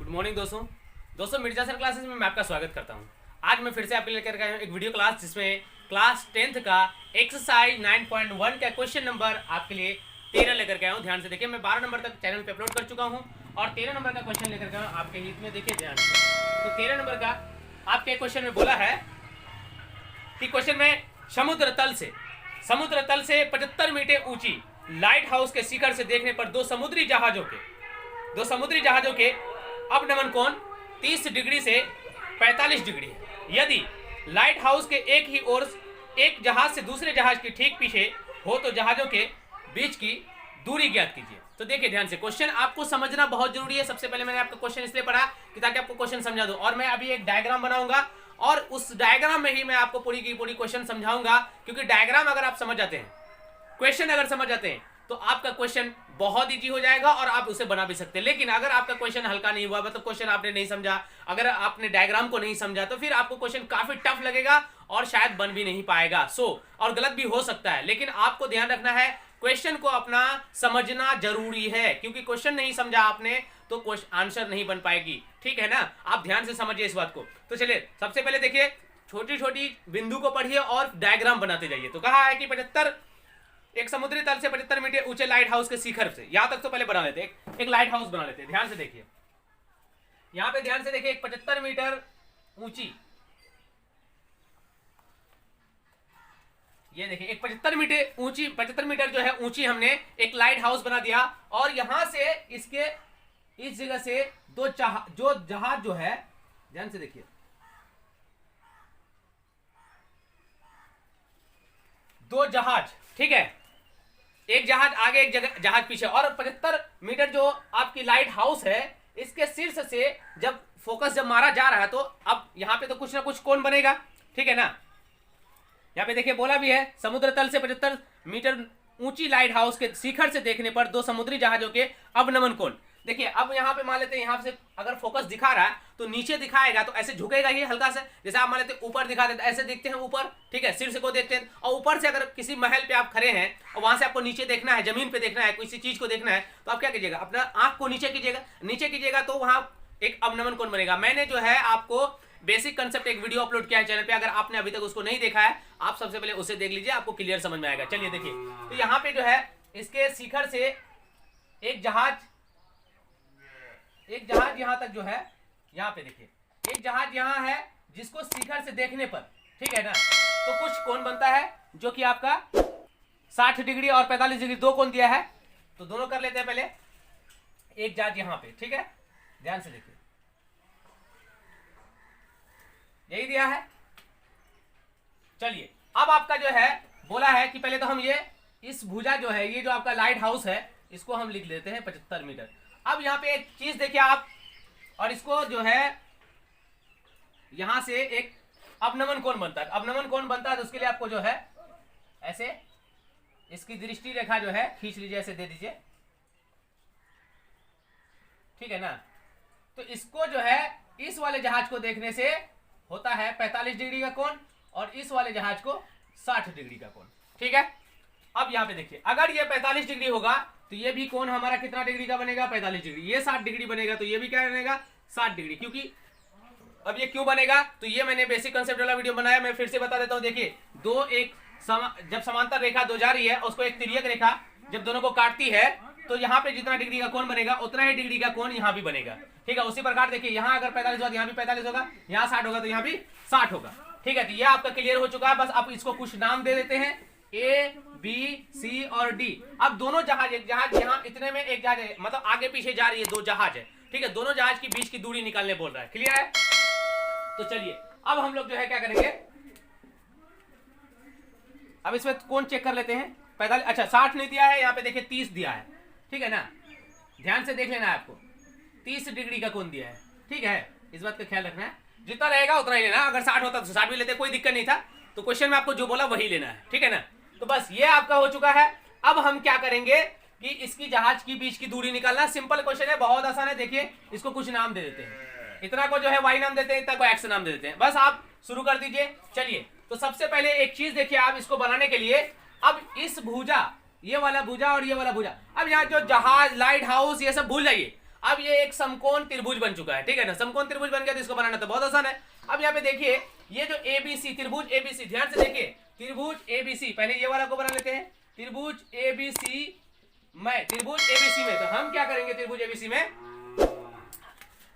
Good morning दोस्तों Mirza sir classes में मैं आपका स्वागत करता हूं। आज मैं फिर से आपके लेकर आया हूं एक वीडियो क्लास जिसमें क्लास 10th का एक्सरसाइज 9.1 का क्वेश्चन नंबर आपके लिए 13 लेकर के आया हूं। ध्यान से देखिए, मैं 12 नंबर तक चैनल पे अपलोड कर चुका हूं और 13 नंबर का क्वेश्चन लेकर के आया हूं आपके हित में। देखिए ध्यान से, तो 13 नंबर का आपके क्वेश्चन में बोला है कि क्वेश्चन में समुद्र तल से 75 मीटर ऊंची लाइट हाउस के शिखर से देखने पर दो समुद्री जहाजों के अवनमन कोण 30 डिग्री से 45 डिग्री है। यदि लाइट हाउस के एक ही ओर एक जहाज से दूसरे जहाज के ठीक पीछे हो तो जहाजों के बीच की दूरी ज्ञात कीजिए। तो देखिए ध्यान से, क्वेश्चन आपको समझना बहुत जरूरी है। सबसे पहले मैंने आपका क्वेश्चन इसलिए पढ़ा कि ताकि आपको क्वेश्चन समझा दूं, और मैं अभी एक डायग्राम बनाऊंगा और उस डायग्राम में ही मैं आपको पूरी की पूरी क्वेश्चन समझाऊंगा, क्योंकि डायग्राम अगर आप समझ जाते हैं, क्वेश्चन अगर समझ जाते हैं तो आपका क्वेश्चन बहुत इजी हो जाएगा और आप उसे बना भी सकते हैं। लेकिन अगर आपका क्वेश्चन हल्का नहीं हुआ, मतलब क्वेश्चन आपने नहीं समझा, अगर आपने डायग्राम को नहीं समझा, तो फिर आपको क्वेश्चन काफी टफ लगेगा और शायद बन भी नहीं पाएगा। और गलत भी हो सकता है। लेकिन आपको ध्यान रखना है, क्वेश्चन को अपना समझना जरूरी है, क्योंकि क्वेश्चन नहीं समझा आपने तो आंसर नहीं बन पाएगी। ठीक है ना, आप ध्यान से समझिए इस बात को। तो चलिए सबसे पहले देखिए, छोटी छोटी बिंदु को पढ़िए और डायग्राम बनाते जाइए। तो कहा है कि 75 एक समुद्री तल से 75 मीटर ऊंचे लाइट हाउस के शिखर से, यहां तक तो पहले बना लेते हैं, एक लाइट हाउस बना लेते हैं। ध्यान से देखिए, यहां पे ध्यान से देखिए, एक 75 मीटर ऊंची, ये देखिए एक 75 मीटर जो है ऊंची हमने एक लाइट हाउस बना दिया। और यहां से इसके इस जगह से दो जहाज जो है, ध्यान से देखिए, दो जहाज, ठीक है, एक जहाज आगे एक जहाज पीछे। और 75 मीटर जो आपकी लाइट हाउस है, इसके शीर्ष से जब फोकस जब मारा जा रहा है तो अब यहां पे तो कुछ ना कुछ कोण बनेगा। ठीक है ना, यहां पे देखिए बोला भी है, समुद्र तल से 75 मीटर ऊंची लाइट हाउस के शिखर से देखने पर दो समुद्री जहाजों के अवनमन कोण। देखिए अब यहाँ पे मान लेते हैं, यहाँ से अगर फोकस दिखा रहा है तो नीचे दिखाएगा तो ऐसे झुकेगा ये हल्का सा। जैसे आप मान लेते हैं ऊपर दिखा देते, ऐसे देखते हैं ऊपर, ठीक है, शीर्ष को देखते हैं। और ऊपर से अगर किसी महल पे आप खड़े हैं और वहां से आपको नीचे देखना है, जमीन पे देखना है, किसी चीज को देखना है, तो आप क्या कीजिएगा, अपना आंख को नीचे कीजिएगा तो वहां एक अवनमन कोण बनेगा। मैंने जो है आपको बेसिक कंसेप्ट एक वीडियो अपलोड किया है चैनल पे, अगर आपने अभी तक उसको नहीं देखा है, आप सबसे पहले उसे देख लीजिए, आपको क्लियर समझ में आएगा। चलिए देखिए, तो यहाँ पे जो है इसके शिखर से एक जहाज यहां तक जो है, यहां पे देखिए एक जहाज यहां है, जिसको शिखर से देखने पर, ठीक है ना, तो कुछ कोण बनता है जो कि आपका 60 डिग्री और 45 डिग्री, दो कोण दिया है। तो दोनों कर लेते हैं पहले। एक जहाज यहां पे, ठीक है, ध्यान से देखिए, यही दिया है। चलिए अब आपका जो है बोला है कि पहले तो हम ये इस भुजा जो है, ये जो आपका लाइट हाउस है, इसको हम लिख लेते हैं 75 मीटर। अब यहाँ पे एक चीज देखिए आप, और इसको जो है यहां से एक अवनमन कोण बनता है। अवनमन कोण बनता है तो उसके लिए आपको जो है ऐसे इसकी दृष्टि रेखा जो है खींच लीजिए, ऐसे दे दीजिए, ठीक है ना। तो इसको जो है इस वाले जहाज को देखने से होता है 45 डिग्री का कोण और इस वाले जहाज को 60 डिग्री का कोण, ठीक है। अब यहाँ पे देखिए, अगर ये 45 डिग्री होगा तो ये भी कोण हमारा कितना डिग्री का बनेगा, 45 डिग्री। ये 60 डिग्री बनेगा तो ये भी क्या बनेगा, 60 डिग्री। क्योंकि अब ये क्यों बनेगा, तो ये मैंने बेसिक कंसेप्ट वाला वीडियो बनाया, मैं फिर से बता देता हूं। देखिए जब समांतर रेखा दो जा रही है, उसको एक तिर्यक रेखा जब दोनों को काटती है, तो यहाँ पे जितना डिग्री का कोण बनेगा उतना ही डिग्री का कोण यहाँ भी बनेगा, ठीक है। उसी प्रकार देखिए, यहाँ अगर 45 होगा, यहाँ भी 45 होगा, यहाँ 60 होगा तो यहाँ भी 60 होगा, ठीक है। तो ये आपका क्लियर हो चुका है। बस आप इसको कुछ नाम दे देते हैं, ए बी सी और डी। अब दोनों जहाज, एक जहाज यहाँ इतने में, एक जहाज मतलब आगे पीछे जा रही है, दो जहाज है, ठीक है। दोनों जहाज की बीच की दूरी निकालने बोल रहा है, क्लियर है। तो चलिए अब हम लोग जो है क्या करेंगे, अब इसमें कौन चेक कर लेते हैं। 45, अच्छा 60 नहीं दिया है, यहाँ पे देखिए 30 दिया है, ठीक है ना। ध्यान से देख लेना है, आपको 30 डिग्री का कोण दिया है, ठीक है। इस बात का ख्याल रखना है, जितना रहेगा उतना ही लेना। अगर 60 होता तो 60 भी लेते, कोई दिक्कत नहीं था। तो क्वेश्चन में आपको जो बोला वही लेना है, ठीक है ना। तो बस ये आपका हो चुका है। अब हम क्या करेंगे कि इसकी जहाज की बीच की दूरी निकालना। सिंपल क्वेश्चन है, बहुत आसान है। देखिए इसको कुछ नाम दे देते हैं, इतना को जो है वाई नाम देते हैं, इतना को एक्स नाम दे देते हैं। बस आप शुरू कर दीजिए। चलिए, तो सबसे पहले एक चीज देखिए आप, इसको बनाने के लिए अब इस भुजा, ये वाला भुजा और ये वाला भुजा, अब यहाँ जो जहाज, लाइट हाउस, ये सब भूल जाइए। अब ये एक समकोण त्रिभुज बन चुका है, ठीक है ना, समकोण त्रिभुज बन गया, तो इसको बनाना तो बहुत आसान है। अब यहाँ पे देखिए ये जो एबीसी त्रिभुज एबीसी, ध्यान से देखिए त्रिभुज एबीसी, पहले ये वाला को बना लेते हैं, त्रिभुज एबीसी में, त्रिभुज एबीसी में, तो हम क्या करेंगे त्रिभुज एबीसी में,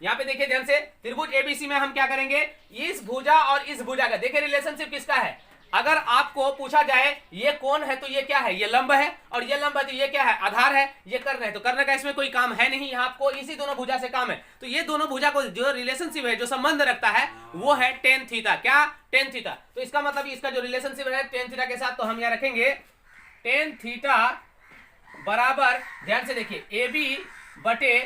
यहाँ पे देखिए ध्यान से, त्रिभुज एबीसी में हम क्या करेंगे, इस भुजा और इस भुजा का देखिए रिलेशनशिप किसका है। अगर आपको पूछा जाए ये कौन है तो ये क्या है, ये लंब है, और ये लंब है तो ये क्या है, आधार है, ये कर्ण है, तो कर्ण का इसमें कोई काम है नहीं, यहाँ आपको इसी दोनों भुजा से काम है। तो ये दोनों भुजा को जो रिलेशनशिप है, जो संबंध रखता है वो है टेन थीटा, क्या, टेन थीटा। तो इसका मतलब इसका जो रिलेशनशिप है टेन थीटा के साथ, तो हम यहाँ रखेंगे टेन थीटा बराबर, ध्यान से देखिए ए बी बटे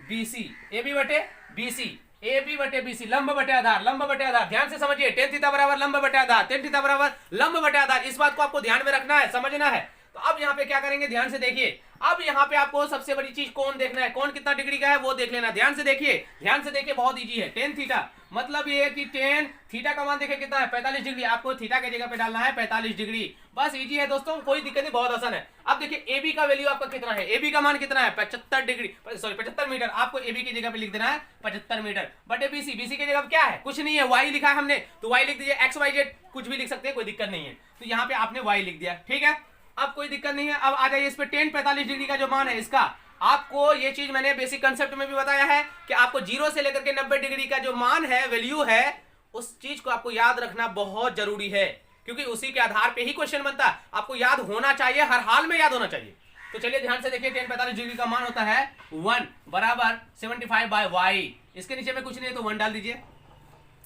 बी सी, ए बी बटे बी सी, ए बी बटे बी सी, लंब बटे आधार, लंब बटे आधार, ध्यान से समझिए, टेन थीटा बराबर लंब बटे आधार, टेन थीटा बराबर लंब बटे आधार, इस बात को आपको ध्यान में रखना है, समझना है। तो अब यहाँ पे क्या करेंगे, ध्यान से देखिए, अब यहाँ पे आपको सबसे बड़ी चीज कौन देखना है, कौन कितना डिग्री का है वो देख लेना, ध्यान से देखिए, ध्यान से देखिए, बहुत इजी है। टेन थीटा मतलब ये है कि टेन थीटा का मान देखिए कितना है, 45 डिग्री, आपको थीटा की जगह पे डालना है 45 डिग्री, बस इजी है दोस्तों, कोई दिक्कत नहीं, बहुत आसान है। अब देखिए ए बी का वैल्यू आपका कितना है, ए बी का मान कितना है 75 डिग्री, सॉरी 75 मीटर, आपको ए बी की जगह पे लिख देना है 75 मीटर, बटे बी सी, बी सी की जगह क्या है, कुछ नहीं है, वाई लिखा है हमने, तो वाई लिख दीजिए, एक्स वाई जेड कुछ भी लिख सकते हैं, कोई दिक्कत नहीं है, तो यहाँ पे आपने वाई लिख दिया, ठीक है, अब कोई दिक्कत नहीं है। अब आ जाइए इस पे टेन 45 डिग्री का जो मान है इसका, आपको ये चीज मैंने बेसिक कंसेप्ट में भी बताया है कि आपको 0 से लेकर के 90 डिग्री का जो मान है, वैल्यू है, उस चीज को आपको याद रखना बहुत जरूरी है, क्योंकि उसी के आधार पे ही क्वेश्चन बनता है, आपको याद होना चाहिए, हर हाल में याद होना चाहिए। तो चलिए ध्यान से देखिए, टेन 45 डिग्री का मान होता है 1 बराबर 75 बाय वाई, इसके नीचे में कुछ नहीं है तो 1 डाल दीजिए।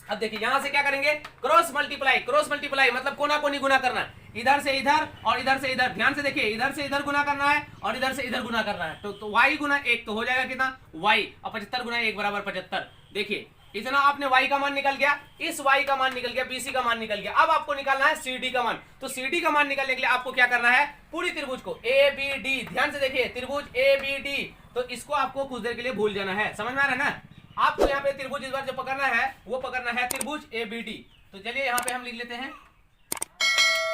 अब देखिए यहां से क्या करेंगे, क्रॉस मल्टीप्लाई, क्रॉस मल्टीप्लाई मतलब कोना कोनी गुना करना, इधर से इधर और इधर से इधर, ध्यान से देखिए, इधर से इधर गुना करना है और इधर से इधर गुना करना है, तो y गुना 1 तो हो जाएगा कितना, y, और 75 गुना 1 बराबर 75। देखिए इतना आपने y का मान निकल गया, इस y का मान निकल गया, bc का मान निकल गया। अब आपको निकालना है cd का मान, तो cd का मान निकालने के लिए आपको क्या करना है, पूरी त्रिभुज को abd, ध्यान से देखिए त्रिभुज abd, तो इसको आपको कुछ देर के लिए भूल जाना है, समझ में आ रहा है ना। आपको यहाँ पे त्रिभुज इस बार जो पकड़ना है वो पकड़ना है त्रिभुज एबीडी, तो चलिए यहाँ पे हम लिख लेते हैं।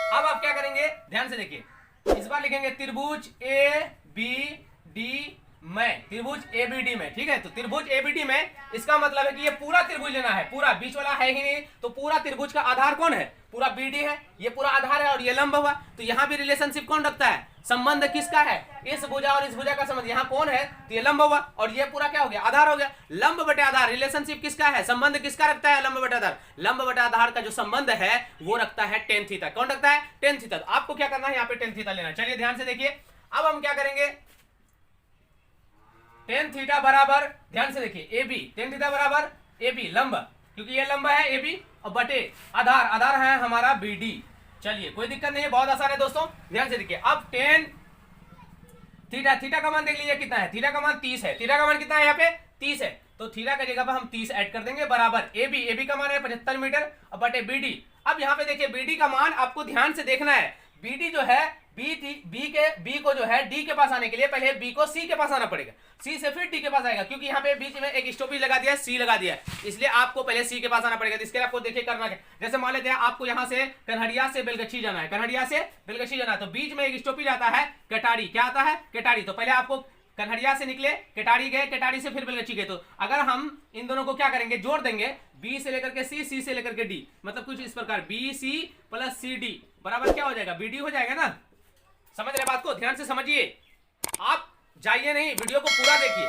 अब आप क्या करेंगे, ध्यान से देखिए, इस बार लिखेंगे त्रिभुज ए बी डी में, त्रिभुज एबीडी में, ठीक है, तो त्रिभुज एबीडी में इसका मतलब है कि ये पूरा त्रिभुज लेना है, पूरा, बीच वाला है ही नहीं, तो पूरा त्रिभुज का आधार कौन है, पूरा बीडी है, ये पूरा आधार है और ये लंब हुआ, तो यहाँ भी रिलेशनशिप कौन रखता है, संबंध किसका है, इस भुजा और इस भुजा का संबंध, यहाँ कौन है, तो ये लंब हुआ और ये पूरा क्या हो गया, आधार हो गया, लंब बटे आधार, रिलेशनशिप किसका है, संबंध किसका रखता है, लंब बटे आधार, लंब बटे आधार का जो संबंध है वो रखता है टेन थीटा, कौन रखता है, टेन थीटा। तो आपको क्या करना है, यहाँ पे टेन थीटा लेना, चलिए ध्यान से देखिए, अब हम क्या करेंगे, टेन थीटा बराबर, ध्यान से देखिए, ए बी, टेन थीटा बराबर ए बी लंब, क्योंकि ये लंब है ए बी, और बटे आधार, आधार है हमारा बी डी। चलिए कोई दिक्कत नहीं है, बहुत आसान है दोस्तों, ध्यान से देखिए। अब टेन थीटा, थीटा का मान देख लीजिए कितना है, थीटा का मान 30 है, थीटा का मान कितना है यहाँ पे 30 है, तो थीटा की जगह पर हम 30 ऐड कर देंगे, बराबर ए बी का मान है 75 मीटर, और बटे बी डी। अब यहाँ पे देखिए बीडी का मान आपको ध्यान से देखना है, बीडी जो है बी को जो है डी के पास आने के लिए पहले बी को सी के पास आना पड़ेगा, सी से फिर डी के पास आएगा, क्योंकि यहाँ पे बीच में एक स्टॉपेज लगा दिया है, सी लगा दिया है, इसलिए आपको पहले सी के पास आना पड़ेगा। इसके लिए आपको देखिए करना है, जैसे मान लेते हैं आपको यहाँ से कन्हड़िया से बेलगच्छी जाना है, कन्हड़िया से बेलगच्छी जाना है, तो बीच में एक स्टॉपेज आता है कटारी, क्या आता है कटारी, तो पहले आपको कन्हड़िया से निकले, कटारी गए, कटारी से फिर बेलगच्छी गए, तो अगर हम इन दोनों को क्या करेंगे, जोड़ देंगे, बी से लेकर के सी, सी से लेकर के डी, मतलब कुछ इस प्रकार B C plus C D बराबर क्या हो जाएगा, बी डी हो जाएगा ना। समझ रहे बात को, ध्यान से समझिए, आप जाइए नहीं, वीडियो को पूरा देखिए,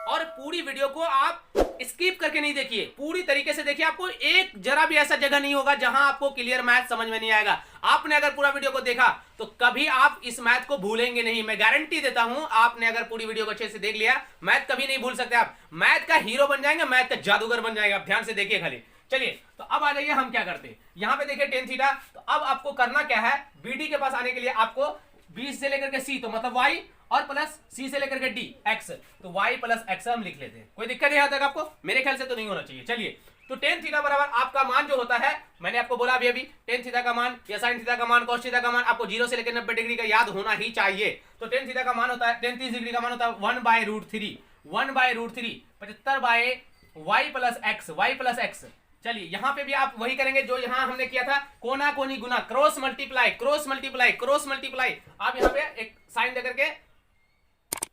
और पूरी वीडियो को आप स्किप करके नहीं देखिए, पूरी तरीके से देखिए, आपको एक जरा भी ऐसा जगह नहीं होगा जहां आपको क्लियर मैथ समझ में नहीं आएगा। आपने अगर पूरा वीडियो को देखा तो कभी आप इस मैथ को भूलेंगे नहीं, मैं गारंटी देता हूं। आपने अगर पूरी वीडियो को अच्छे से देख लिया, मैथ कभी नहीं भूल सकते आप, मैथ का हीरो बन जाएंगे, मैथ का जादूगर बन जाएंगे। आप ध्यान से देखिए खाली। चलिए तो अब आ जाइए, हम क्या करते हैं, यहाँ पे देखिए टेन थीटा, तो अब आपको करना क्या है, बीडी के पास आने के लिए आपको बी से लेकर के सी, तो मतलब वाई, और प्लस सी से लेकर के डी एक्स, तो वाई प्लस एक्स हम लिख लेते हैं। कोई दिक्कत नहीं आता आपको, मेरे ख्याल से तो नहीं होना चाहिए। चलिए तो टेन थीटा बराबर आपका मान जो होता है, मैंने आपको बोला अभी टेन थीटा का मान या साइन थीटा का मान, कॉस थीटा का मान आपको 0 से लेकर 90 डिग्री का याद होना ही चाहिए। तो टेन थीटा का मान होता है, टेन 30 डिग्री का मान होता है 1/√3, 1/√3 75 by y plus x, y plus x. चलिए यहाँ पे भी आप वही करेंगे जो यहाँ हमने किया था, कोना कोनी गुना, cross multiply, cross multiply, cross multiply. आप यहाँ पे एक साइन देकर के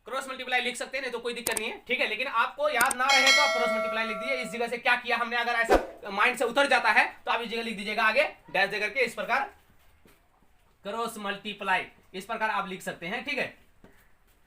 क्रॉस मल्टीप्लाई लिख सकते हैं, नहीं तो कोई दिक्कत नहीं है, ठीक है। लेकिन आपको याद ना रहे तो आप क्रॉस मल्टीप्लाई लिख दीजिए। इस जगह से क्या किया हमने, अगर ऐसा माइंड से उतर जाता है तो आप इस जगह लिख दीजिएगा आगे डैश देकर के, इस प्रकार क्रॉस मल्टीप्लाई, इस प्रकार आप लिख सकते हैं, ठीक है।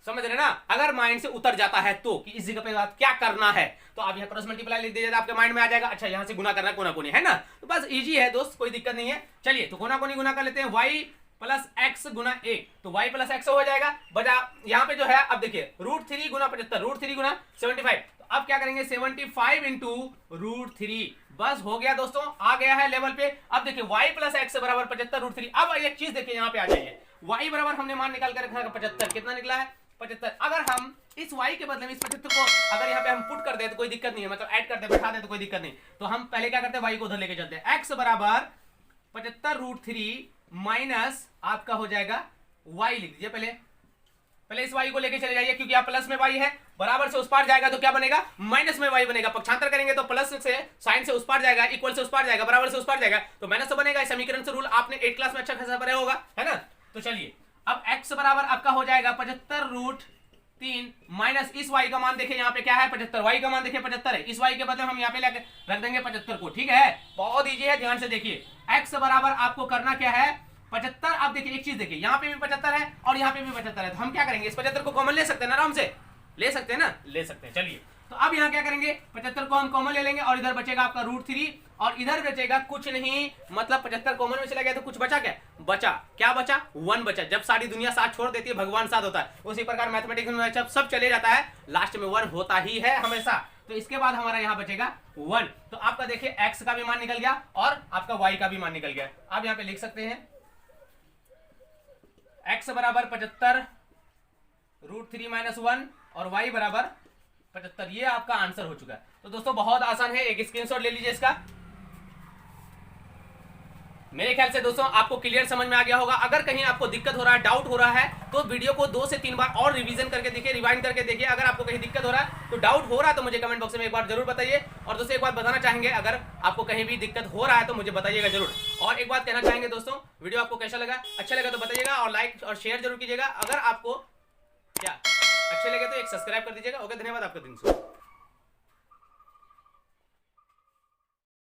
समझ रहे ना, अगर माइंड से उतर जाता है तो कि इस जगह पे क्या करना है तो आप यहाँ क्रॉस मल्टीप्लाई लिख दीजिए, आपके माइंड में आ जाएगा अच्छा यहाँ से गुना करना कोना कोनी, है ना। तो बस इजी है दोस्त, कोई दिक्कत नहीं है। चलिए तो कोना कोनी गुना कर लेते हैं, y प्लस एक्स गुना 1, तो y प्लस एक्स हो जाएगा। बजा यहाँ पे जो है अब देखिए √3 गुना 75, √3 गुना 75, तो अब क्या करेंगे 75 इंटू √3, बस हो गया दोस्तों, आ गया है लेवल पे। अब देखिए y प्लस एक्स बराबर 75 √3। अब एक चीज देखिए यहाँ पे आ जाइए, y बराबर हमने मान निकाल कर रखा है 75, कितना निकला है 75। अगर हम इस y के बदले में इस 75 को अगर यहाँ पे हम पुट कर दे तो कोई दिक्कत नहीं है, मतलब ऐड करते बैठा दे तो कोई दिक्कत नहीं। तो हम पहले क्या करते हैं, y को उधर लेके चलते हैं, x बराबर 75 √3 माइनस आपका हो जाएगा y, लिख दीजिए पहले इस y को लेके चले जाइए, क्योंकि यहाँ प्लस में y है, बराबर से उस पार जाएगा तो क्या बनेगा माइनस में y बनेगा, पक्षांतर करेंगे तो प्लस से साइन से उस पार जाएगा, इक्वल से उस पार जाएगा, बराबर से उस पार जाएगा तो माइनस बनेगा। इस समीकरण से रूल आपने 8 क्लास में अच्छा खासा पढ़ा होगा, है ना। तो चलिए अब x बराबर आपका हो जाएगा 75 √3 माइनस इस y का मान देखिए यहाँ पे क्या है 75, y का मान देखिए 75 है, इस y के बदले हम यहाँ पे लेकर रख देंगे 75 को, ठीक है। बहुत इजी है, ध्यान से देखिए, x बराबर आपको करना क्या है 75। अब देखिए एक चीज देखिए, यहाँ पे भी 75 है और यहाँ पे भी 75 है, तो हम क्या करेंगे इस 75 को कॉमन ले सकते हैं ना, आराम से ले सकते हैं ना, ले सकते हैं। चलिए तो अब यहाँ क्या करेंगे 75 को हम कॉमन ले लेंगे और इधर बचेगा आपका √3 और इधर बचेगा कुछ नहीं, मतलब 75 कॉमन में चला गया तो कुछ बचा, क्या बचा 1 बचा। जब सारी दुनिया साथ छोड़ देती है भगवान साथ होता है, उसी प्रकार मैथमेटिक्स में जब सब चले जाता है लास्ट में 1 होता ही है हमेशा। तो इसके बाद हमारा यहाँ बचेगा 1, तो आपका देखिए x का भी मान निकल गया और आपका y का भी मान निकल गया। आप यहाँ पे लिख सकते हैं x बराबर 75 √3 माइनस 1 और y बराबर 75, ये आपका आंसर हो चुका है। तो दोस्तों बहुत आसान है, एक स्क्रीनशॉट ले लीजिए इसका। मेरे ख्याल से दोस्तों आपको क्लियर समझ में आ गया होगा। अगर कहीं आपको दिक्कत हो रहा है, डाउट हो रहा है, तो वीडियो को 2 से 3 बार और रिवीजन करके देखिए, रिवाइंड करके देखिए। अगर आपको कहीं दिक्कत हो रहा है, तो डाउट हो रहा है तो मुझे कमेंट बॉक्स में एक बार जरूर बताइए। और दोस्तों एक बात बताना चाहेंगे, अगर आपको कहीं भी दिक्कत हो रहा है तो मुझे बताइएगा जरूर। और एक बात कहना चाहेंगे दोस्तों, वीडियो आपको कैसा लगा, अच्छा लगा तो बताइएगा और लाइक और शेयर जरूर कीजिएगा। अगर आपको क्या अच्छे लगे तो एक सब्सक्राइब कर दीजिएगा। ओके, धन्यवाद, आपका दिन शुभ।